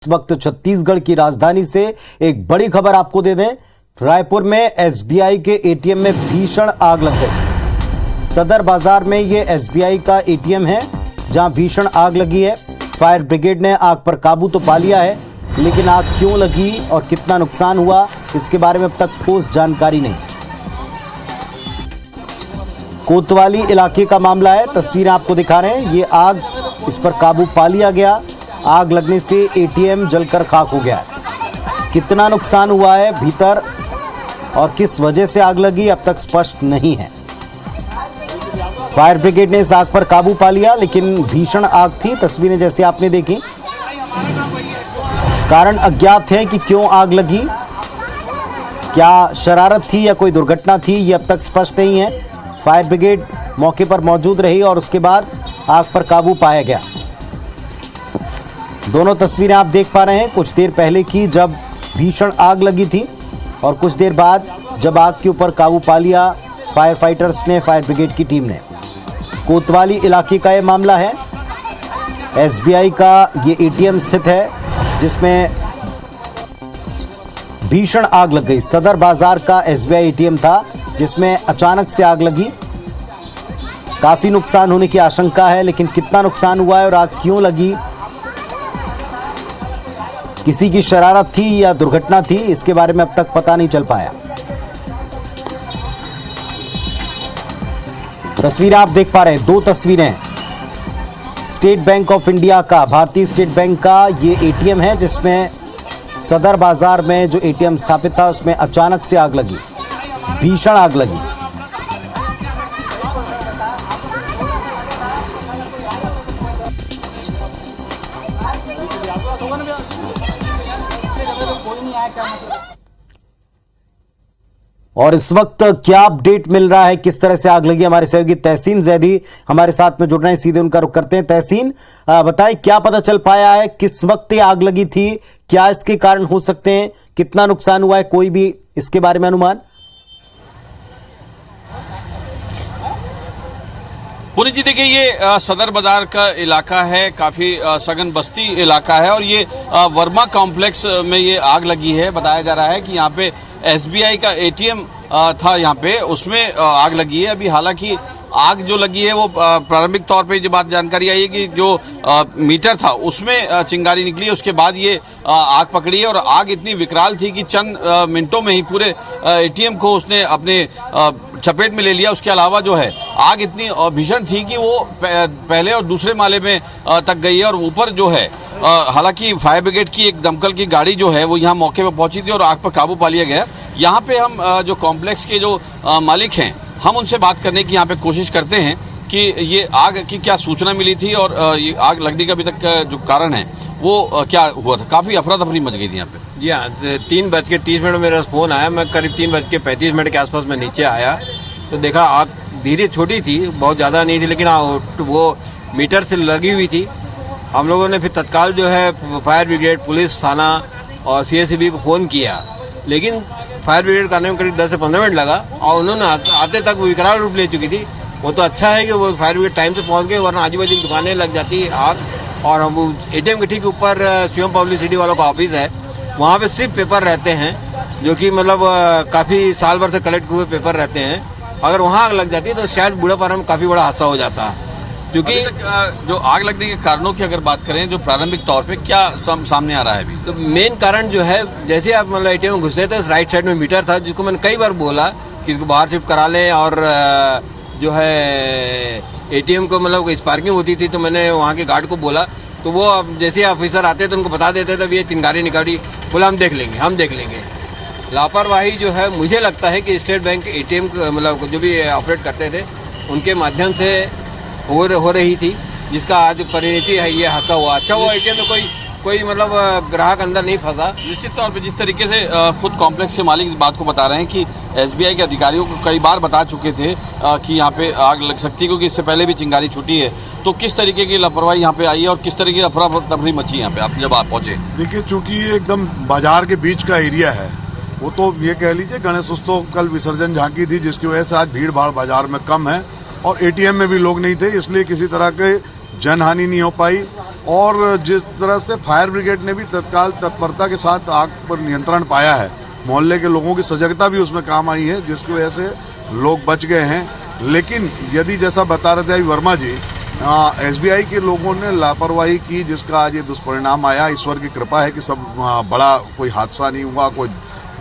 इस वक्त छत्तीसगढ़ की राजधानी से एक बड़ी खबर आपको दे दें। रायपुर में एसबीआई के एटीएम में भीषण आग लग गई। सदर बाजार में ये एसबीआई का एटीएम है जहां भीषण आग लगी है। फायर ब्रिगेड ने आग पर काबू तो पा लिया है, लेकिन आग क्यों लगी और कितना नुकसान हुआ इसके बारे में अब तक ठोस जानकारी नहीं। कोतवाली इलाके का मामला है, तस्वीरें आपको दिखा रहे हैं। ये आग, इस पर काबू पा लिया गया। आग लगने से एटीएम जलकर खाक हो गया। कितना नुकसान हुआ है भीतर और किस वजह से आग लगी अब तक स्पष्ट नहीं है। फायर ब्रिगेड ने इस आग पर काबू पा लिया, लेकिन भीषण आग थी। तस्वीरें जैसे आपने देखी, कारण अज्ञात है कि क्यों आग लगी। क्या शरारत थी या कोई दुर्घटना थी, ये अब तक स्पष्ट नहीं है। फायर ब्रिगेड मौके पर मौजूद रही और उसके बाद आग पर काबू पाया गया। दोनों तस्वीरें आप देख पा रहे हैं, कुछ देर पहले की जब भीषण आग लगी थी और कुछ देर बाद जब आग के ऊपर काबू पा लिया फायर फाइटर्स ने, फायर ब्रिगेड की टीम ने। कोतवाली इलाके का ये मामला है। एसबीआई का ये एटीएम स्थित है जिसमें भीषण आग लग गई। सदर बाजार का एसबीआई एटीएम था जिसमें अचानक से आग लगी। काफी नुकसान होने की आशंका है, लेकिन कितना नुकसान हुआ है और आग क्यों लगी, किसी की शरारत थी या दुर्घटना थी, इसके बारे में अब तक पता नहीं चल पाया। तस्वीरें आप देख पा रहे हैं, दो तस्वीरें। स्टेट बैंक ऑफ इंडिया का, भारतीय स्टेट बैंक का ये एटीएम है जिसमें सदर बाजार में जो एटीएम स्थापित था उसमें अचानक से आग लगी, भीषण आग लगी। और इस वक्त क्या अपडेट मिल रहा है, किस तरह से आग लगी, हमारे सहयोगी तहसीन जैदी हमारे साथ में जुड़ रहे हैं। सीधे उनका रुख करते हैं। तहसीन, बताएं क्या पता चल पाया है, किस वक्त ये आग लगी थी, क्या इसके कारण हो सकते हैं, कितना नुकसान हुआ है, कोई भी इसके बारे में अनुमान? पुनीत जी, देखिए ये सदर बाजार का इलाका है, काफी सघन बस्ती इलाका है और ये वर्मा कॉम्प्लेक्स में ये आग लगी है। बताया जा रहा है कि यहाँ पे एसबीआई का एटीएम था, यहाँ पे उसमें आग लगी है। अभी हालांकि आग जो लगी है वो प्रारंभिक तौर पे जो बात जानकारी आई है कि जो मीटर था उसमें चिंगारी निकली, उसके बाद ये आग पकड़ी है और आग इतनी विकराल थी कि चंद मिनटों में ही पूरे एटीएम को उसने अपने चपेट में ले लिया। उसके अलावा जो है आग इतनी भीषण थी कि वो पहले और दूसरे माले में तक गई है और ऊपर जो है हालांकि फायर ब्रिगेड की एक दमकल की गाड़ी जो है वो यहाँ मौके पर पहुंची थी और आग पर काबू पा लिया गया। यहाँ पे हम जो कॉम्प्लेक्स के जो मालिक हैं हम उनसे बात करने की यहाँ पे कोशिश करते हैं कि ये आग की क्या सूचना मिली थी और ये आग लगने का अभी तक का जो कारण है वो क्या हुआ था। काफी अफरा तफरी मच गई थी यहाँ पे। जी हाँ, 3:30 में मेरा फोन आया। मैं करीब 3:35 के आसपास में नीचे आया तो देखा आग धीरे छोटी थी, बहुत ज़्यादा नहीं थी, लेकिन वो मीटर से लगी हुई थी। हम लोगों ने फिर तत्काल जो है फायर ब्रिगेड, पुलिस थाना और सीएससीबी को फ़ोन किया, लेकिन फायर ब्रिगेड करने में करीब 10 से 15 मिनट लगा और उन्होंने आते तक वो विकराल रूप ले चुकी थी। वो तो अच्छा है कि वो फायर ब्रिगेड टाइम से पहुंच गए, वरना आजू बाजू की दुकानें लग जाती आग। और हम एटीएम के ठीक ऊपर सीएम पब्लिसिटी वालों का ऑफिस है, वहाँ पे सिर्फ पेपर रहते हैं जो कि मतलब काफ़ी साल भर से कलेक्ट हुए पेपर रहते हैं। अगर वहाँ आग लग जाती तो शायद बूढ़ापन में काफ़ी बड़ा हादसा हो जाता। क्योंकि जो आग लगने के कारणों की अगर बात करें, जो प्रारंभिक तौर पे क्या सामने आ रहा है अभी, तो मेन कारण जो है, जैसे आप मतलब एटीएम में घुसे थे राइट साइड में मीटर था जिसको मैंने कई बार बोला कि इसको बाहर शिफ्ट करा लें और जो है एटीएम को मतलब स्पार्किंग होती थी तो मैंने वहाँ के गार्ड को बोला, तो वो जैसे ऑफिसर आते तो उनको बता देते थे ये चिंगारी निकाली, बोला हम देख लेंगे। लापरवाही जो है मुझे लगता है कि स्टेट बैंक एटीएम मतलब जो भी ऑपरेट करते थे उनके माध्यम से हो रही थी, जिसका आज परिणति है ये हादसा हुआ। अच्छा हुआ एटीएम में कोई मतलब ग्राहक अंदर नहीं फंसा। निश्चित तौर पे जिस तरीके से खुद कॉम्प्लेक्स के मालिक इस बात को बता रहे हैं कि एसबीआई के अधिकारियों को कई बार बता चुके थे कि यहाँ पे आग लग सकती है क्योंकि इससे पहले भी चिंगारी छूटी है, तो किस तरीके की लापरवाही यहाँ पे आई है और किस तरीके की अफरा तफरी मची यहाँ पे आप जब आप पहुंचे? देखिए, चूंकि ये एकदम बाजार के बीच का एरिया है, वो तो ये कह लीजिए गणेश उत्सव कल विसर्जन झांकी थी जिसकी वजह से आज भीड़ भाड़ बाजार में कम है और एटीएम में भी लोग नहीं थे, इसलिए किसी तरह के जनहानि नहीं हो पाई। और जिस तरह से फायर ब्रिगेड ने भी तत्काल तत्परता के साथ आग पर नियंत्रण पाया है, मोहल्ले के लोगों की सजगता भी उसमें काम आई है, जिसकी वजह से लोग बच गए हैं। लेकिन यदि जैसा बता रहे थे अभी वर्मा जी, एसबीआई के लोगों ने लापरवाही की, जिसका आज ये दुष्परिणाम आया। ईश्वर की कृपा है कि सब बड़ा कोई हादसा नहीं हुआ, कोई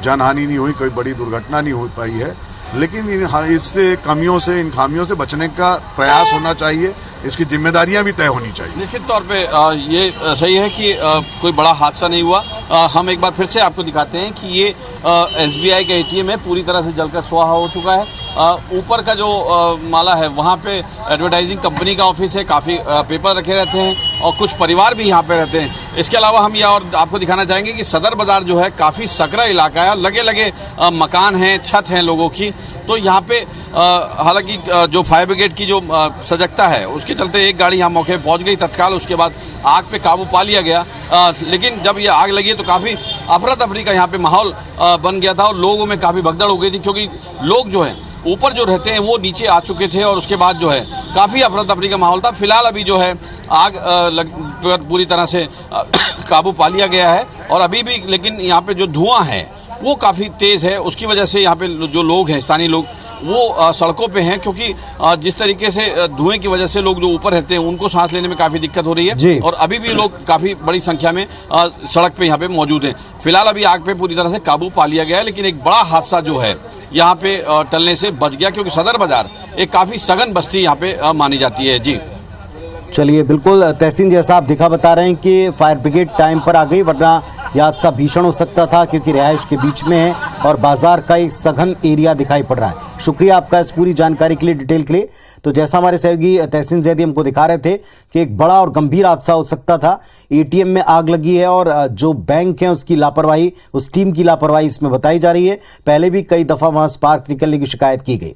जनहानि नहीं हुई, कोई बड़ी दुर्घटना नहीं हो पाई है। लेकिन इससे कमियों से, इन खामियों से बचने का प्रयास होना चाहिए, इसकी जिम्मेदारियां भी तय होनी चाहिए। निश्चित तौर पे ये सही है कि कोई बड़ा हादसा नहीं हुआ। हम एक बार फिर से आपको दिखाते हैं कि ये एसबीआई का एटीएम है, पूरी तरह से जलकर स्वाहा हो चुका है। ऊपर का जो माला है वहाँ पे एडवर्टाइजिंग कंपनी का ऑफिस है, काफ़ी पेपर रखे रहते हैं और कुछ परिवार भी यहाँ पे रहते हैं। इसके अलावा हम ये और आपको दिखाना चाहेंगे कि सदर बाजार जो है काफ़ी सकरा इलाका है, लगे लगे मकान हैं, छत हैं लोगों की। तो यहाँ पे हालांकि जो फायर ब्रिगेड की जो सजगता है उसके चलते एक गाड़ी यहाँ मौके पर पहुँच गई तत्काल, उसके बाद आग पे काबू पा लिया गया। लेकिन जब ये आग लगी तो काफ़ी अफरा तफरी का यहाँ पे माहौल बन गया था और लोगों में काफ़ी भगदड़ हो गई थी, क्योंकि लोग जो हैं ऊपर जो रहते हैं वो नीचे आ चुके थे और उसके बाद जो है काफ़ी अफरा तफरी का माहौल था। फिलहाल अभी जो है आग पूरी तरह से काबू पा लिया गया है और अभी भी, लेकिन यहाँ पे जो धुआं है वो काफ़ी तेज़ है। उसकी वजह से यहाँ पे जो लोग हैं, स्थानीय लोग, वो सड़कों पे हैं, क्योंकि जिस तरीके से धुएं की वजह से लोग जो ऊपर रहते हैं उनको सांस लेने में काफ़ी दिक्कत हो रही है और अभी भी लोग काफ़ी बड़ी संख्या में सड़क पे यहाँ पे मौजूद हैं। फिलहाल अभी आग पे पूरी तरह से काबू पा लिया गया है, लेकिन एक बड़ा हादसा जो है यहाँ पे टलने से बच गया, क्योंकि सदर बाजार एक काफ़ी सघन बस्ती यहाँ पे मानी जाती है। जी चलिए, बिल्कुल तहसीन जैसा आप बता रहे हैं कि फायर ब्रिगेड टाइम पर आ गई, वरना यह हादसा भीषण हो सकता था, क्योंकि रिहाइश के बीच में है और बाजार का एक सघन एरिया दिखाई पड़ रहा है। शुक्रिया आपका इस पूरी जानकारी के लिए, डिटेल के लिए। तो जैसा हमारे सहयोगी तहसीन जैदी हमको दिखा रहे थे कि एक बड़ा और गंभीर हादसा हो सकता था, एटीएम में आग लगी है और जो बैंक है उसकी लापरवाही, उस टीम की लापरवाही इसमें बताई जा रही है। पहले भी कई दफा वहां स्पार्क निकलने की शिकायत की गई।